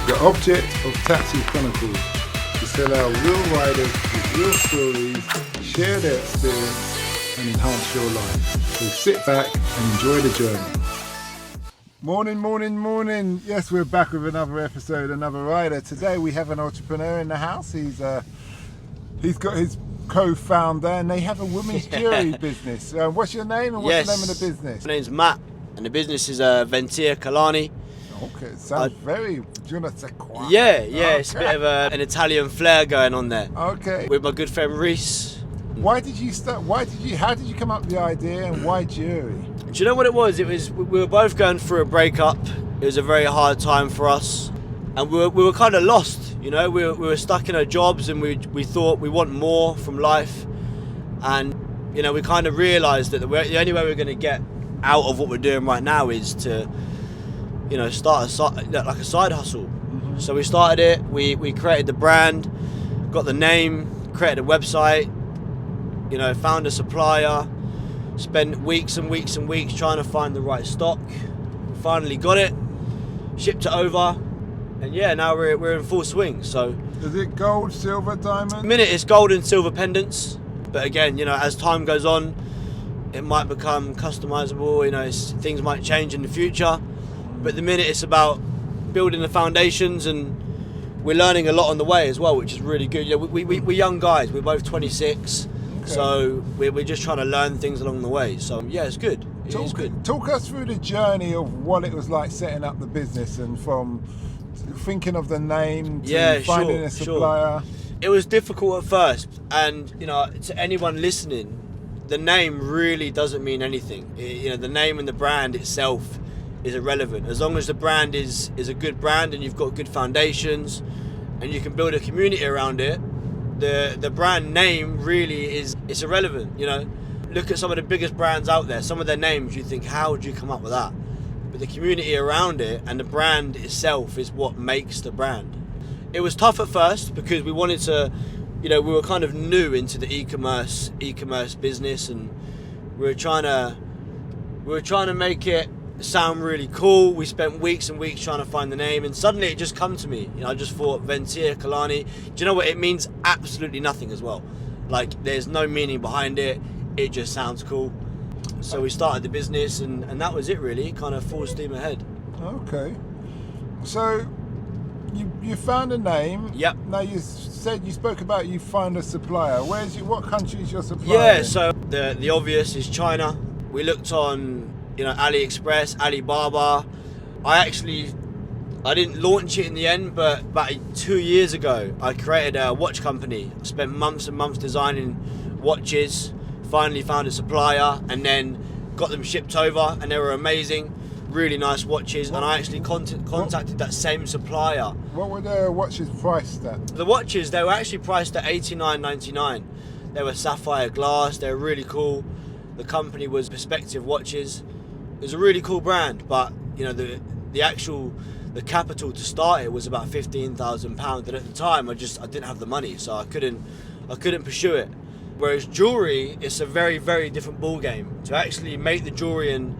The object of Taxi Chronicles is to allow real riders with real stories, share their experience and enhance your life. So sit back and enjoy the journey. Morning. Yes, we're back with another episode, another rider. Today we have an entrepreneur in the house. He's got his co-founder and they have a women's jewellery business. What's your name and what's the name of the business? My name's Matt and the business is Ventia Kalani. Okay, it sounds very, do you want to say quiet? Yeah, okay. It's a bit of an Italian flair going on there. Okay. With my good friend Reese. How did you come up with the idea and why jewellery? Do you know what it was? We were both going through a breakup. It was a very hard time for us. And we were kind of lost, you know. We were stuck in our jobs and we thought we want more from life. And, you know, we kind of realised that the only way we're going to get out of what we're doing right now is to, you know, start a side hustle. Mm-hmm. So we started it, we created the brand, got the name, created a website, you know, found a supplier, spent weeks and weeks trying to find the right stock, finally got it, shipped it over, and yeah, now we're in full swing. So is it gold, silver, diamond? At the minute it's gold and silver pendants, but again, you know, as time goes on, it might become customizable, you know, things might change in the future. But at the minute it's about building the foundations and we're learning a lot on the way as well, which is really good. Yeah, we're young guys, we're both 26, okay. So we're just trying to learn things along the way. So yeah, it's good. It's good. Talk us through the journey of what it was like setting up the business and from thinking of the name to finding a supplier. Sure. It was difficult at first, and you know, to anyone listening, the name really doesn't mean anything. You know, the name and the brand itself is irrelevant. As long as the brand is a good brand and you've got good foundations and you can build a community around it, the brand name really is irrelevant. You know, look at some of the biggest brands out there, some of their names, you think, how would you come up with that? But the community around it and the brand itself is what makes the brand. It was tough at first because we wanted to, you know, we were kind of new into the e-commerce business, and we were trying to make it sound really cool. We spent weeks and weeks trying to find the name, and suddenly it just come to me. You know, I just thought Ventia Kalani. Do you know what? It means absolutely nothing as well. Like, there's no meaning behind it. It just sounds cool. So we started the business, and that was it really. Kind of full steam ahead. Okay. So you found a name. Yep. Now you spoke about you found a supplier. What country is your supplier? Yeah. In? So the obvious is China. We looked on, you know, AliExpress, Alibaba. I didn't launch it in the end, but about 2 years ago, I created a watch company. Spent months and months designing watches. Finally found a supplier, and then got them shipped over, and they were amazing, really nice watches. And I actually contacted that same supplier. What were the watches priced at? The watches, they were actually priced at $89.99. They were sapphire glass. They were really cool. The company was Perspective Watches. It was a really cool brand, but you know, the capital to start it was about £15,000, and at the time I didn't have the money, so I couldn't pursue it. Whereas jewellery, it's a very, very different ball game. To actually make the jewellery and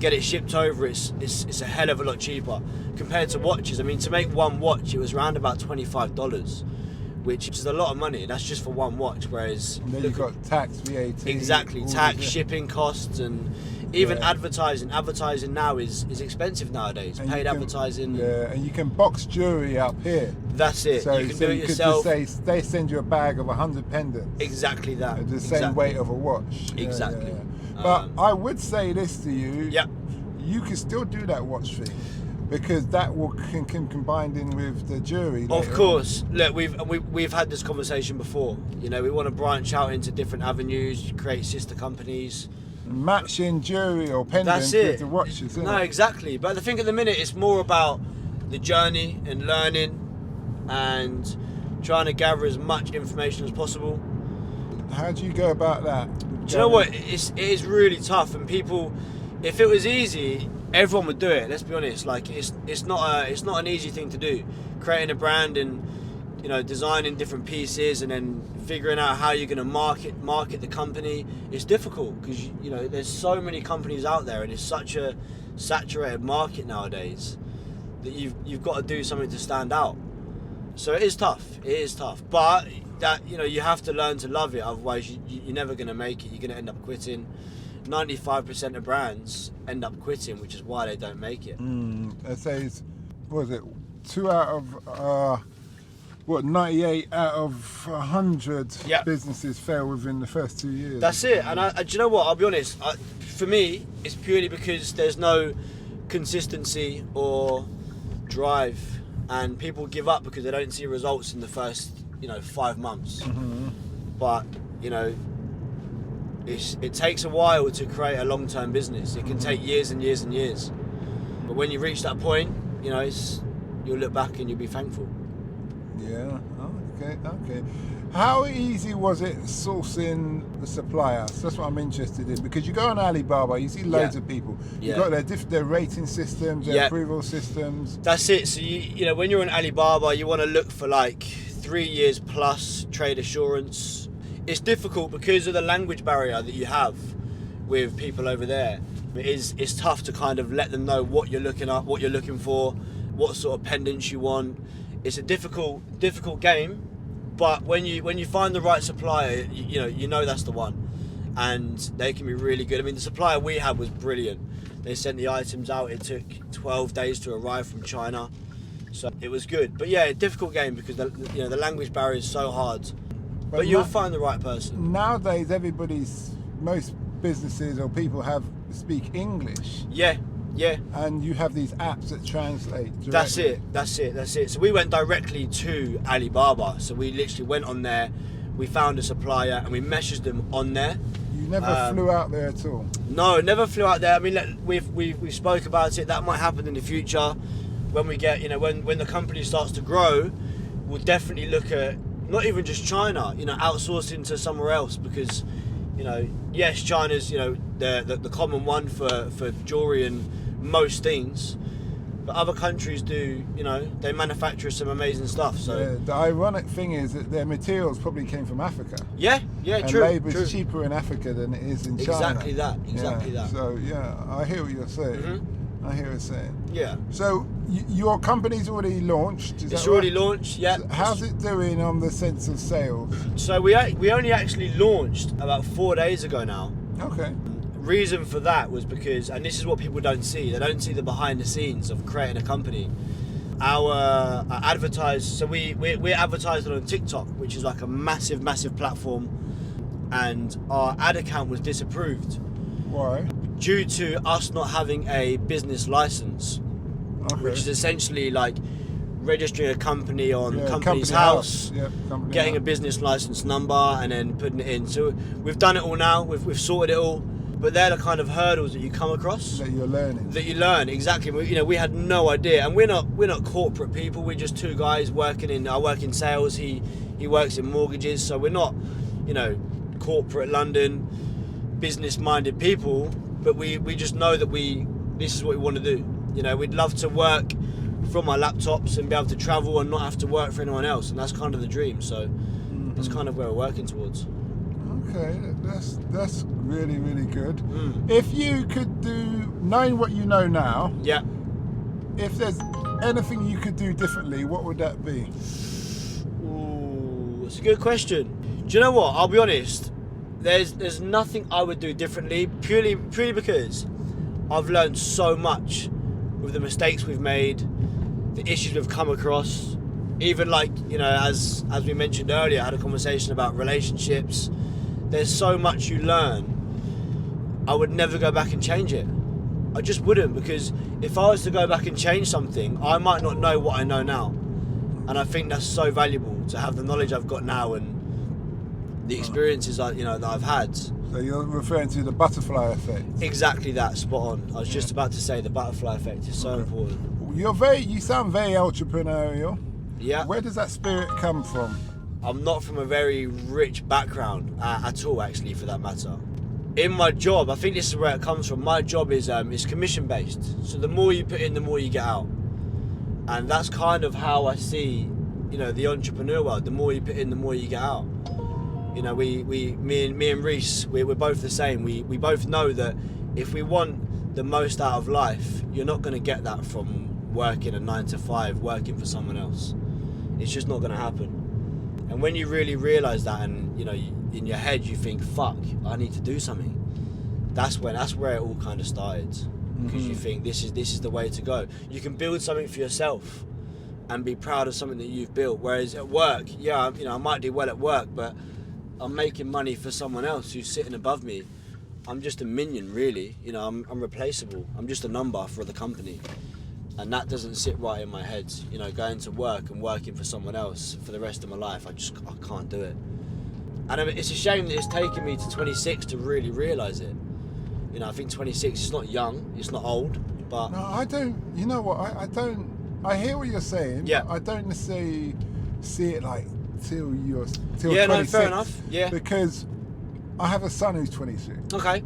get it shipped over, it's a hell of a lot cheaper compared to watches. I mean, to make one watch, it was around about $25, which is a lot of money. That's just for one watch. Whereas and then you've got tax, VAT. Exactly, tax, shipping costs, and even advertising. Advertising now is expensive nowadays. And paid advertising. Yeah, and you can box jewellery up here. That's it. So you can do it yourself. Could just say they send you a bag of 100 pendants. Exactly that. The same weight of a watch. Exactly. Yeah. But I would say this to you. Yep. You can still do that watch thing, because that can combine in with the jewellery. Of course. Look, we've had this conversation before. You know, we want to branch out into different avenues, create sister companies. Matching jewellery or pendants with the watches, isn't it? No, exactly. But I think at the minute it's more about the journey and learning and trying to gather as much information as possible. How do you go about that? Do you know what? It is really tough, and people, if it was easy, everyone would do it. Let's be honest. Like, it's not an easy thing to do. Creating a brand and, you know, designing different pieces and then figuring out how you're going to market the company is difficult, because you know, there's so many companies out there and it's such a saturated market nowadays that you've got to do something to stand out. So it is tough. But that, you know, you have to learn to love it. Otherwise, you're never going to make it. You're going to end up quitting. 95% of brands end up quitting, which is why they don't make it. It says, what was it? 2 out of 98 out of 100 businesses fail within the first 2 years. That's it. And do you know what? I'll be honest. For me, it's purely because there's no consistency or drive, and people give up because they don't see results in the first, 5 months. But it takes a while to create a long-term business. It can take years and years and years. But when you reach that point, you'll look back and you'll be thankful. Yeah. Okay. How easy was it sourcing the suppliers? That's what I'm interested in, because you go on Alibaba, you see loads of people. You've got their rating systems, their approval systems. That's it. So when you're on Alibaba, you want to look for like 3 years plus trade assurance. It's difficult because of the language barrier that you have with people over there. It's tough to kind of let them know what you're looking at, what you're looking for, what sort of pendants you want. It's a difficult game, but when you find the right supplier, you know that's the one, and they can be really good. I mean, the supplier we had was brilliant. They sent the items out. It took 12 days to arrive from China, so it was good. But yeah, a difficult game because the language barrier is so hard. But you'll find the right person. Nowadays, most businesses or people speak English. Yeah. And you have these apps that translate directly. That's it. So we went directly to Alibaba. So we literally went on there, we found a supplier, and we messaged them on there. You never flew out there at all? No, never flew out there. I mean, we spoke about it. That might happen in the future when we get, when the company starts to grow. We'll definitely look at not even just China, outsourcing to somewhere else, because yes, China's the common one for jewellery and most things, but other countries do, they manufacture some amazing stuff. So the ironic thing is that their materials probably came from Africa. Yeah, and true. labour's cheaper in Africa than it is in China. Exactly that. So I hear what you're saying. I hear what you're saying. Yeah. So your company's already launched. It's already launched. Yeah. So how's it doing on the sense of sales? So we only actually launched about 4 days ago now. Okay. Reason for that was because, and this is what people don't see, they don't see the behind the scenes of creating a company. Our we're advertising on TikTok, which is like a massive platform, and our ad account was disapproved. Why? Due to us not having a business license, which is essentially like registering a company on Company's House, getting a business license number, and then putting it in. So we've done it all now. We've sorted it all. But they're the kind of hurdles that you come across. That you're learning. That you learn, exactly. We had no idea, and we're not corporate people. We're just two guys working in. I work in sales. He works in mortgages. So we're not, corporate London, business-minded people. But we just know that this is what we want to do. We'd love to work from our laptops and be able to travel and not have to work for anyone else, and that's kind of the dream. So that's kind of where we're working towards. Okay, that's really, really good. If you could do, knowing what you know now, if there's anything you could do differently, what would that be? Ooh, that's a good question. Do you know what? I'll be honest. There's nothing I would do differently, purely because I've learned so much with the mistakes we've made, the issues we've come across. Even as we mentioned earlier, I had a conversation about relationships. There's so much you learn. I would never go back and change it. I just wouldn't, because if I was to go back and change something, I might not know what I know now. And I think that's so valuable to have the knowledge I've got now and the experiences that I've had. So you're referring to the butterfly effect? Exactly that, spot on. I was just about to say the butterfly effect is so important. You sound very entrepreneurial. Yeah. Where does that spirit come from? I'm not from a very rich background at all, actually, for that matter. In my job, I think this is where it comes from. My job is commission based, so the more you put in, the more you get out, and that's kind of how I see, the entrepreneur world. The more you put in, the more you get out. Me and Reese, we're both the same. We both know that if we want the most out of life, you're not going to get that from working a 9 to 5, working for someone else. It's just not going to happen. And when you really realise that, and you know, in your head you think, fuck, I need to do something. That's where it all kind of started. Because you think this is the way to go. You can build something for yourself and be proud of something that you've built. Whereas at work, yeah, you know, I might do well at work, but I'm making money for someone else who's sitting above me. I'm just a minion, really. You know, I'm replaceable. I'm just a number for the company. And that doesn't sit right in my head. You know, going to work and working for someone else for the rest of my life, I can't do it. And it's a shame that it's taken me to 26 to really realise it. You know, I think 26 is not young, it's not old, but... No, I don't, you know what, I don't, I hear what you're saying, yeah. But I don't necessarily see it like till 26. No, fair enough, yeah. Because I have a son who's 26. Okay.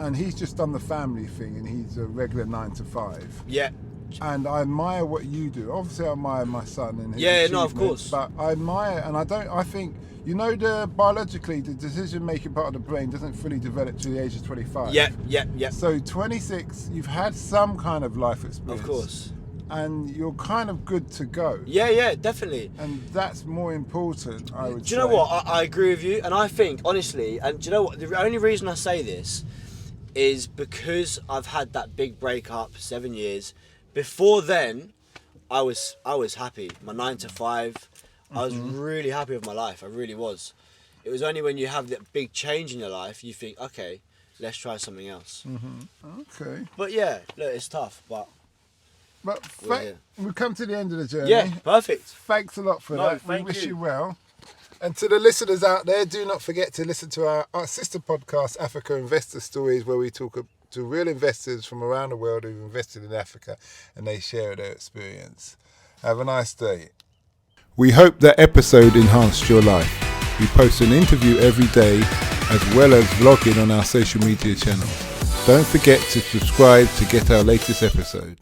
And he's just done the family thing, and he's a regular 9 to 5. Yeah. And I admire what you do. Obviously, I admire my son and his no, of course. But I admire, and I think, you know, biologically, the decision-making part of the brain doesn't fully develop to the age of 25. Yeah. So 26, you've had some kind of life experience. Of course. And you're kind of good to go. Yeah, definitely. And that's more important, I would say. Do you know what? I agree with you, and I think, honestly, and do you know what? The only reason I say this is because I've had that big breakup, 7 years. Before then, I was happy. My 9 to 5, I was really happy with my life. I really was. It was only when you have that big change in your life, you think, okay, let's try something else. Okay. But yeah, look, it's tough, but we've come to the end of the journey. Yeah, perfect. Thanks a lot for that. We thank wish you. you well. And to the listeners out there, do not forget to listen to our sister podcast, Africa Investor Stories, where we talk to real investors from around the world who've invested in Africa and they share their experience. Have a nice day. We hope that episode enhanced your life. We post an interview every day as well as vlogging on our social media channels. Don't forget to subscribe to get our latest episode.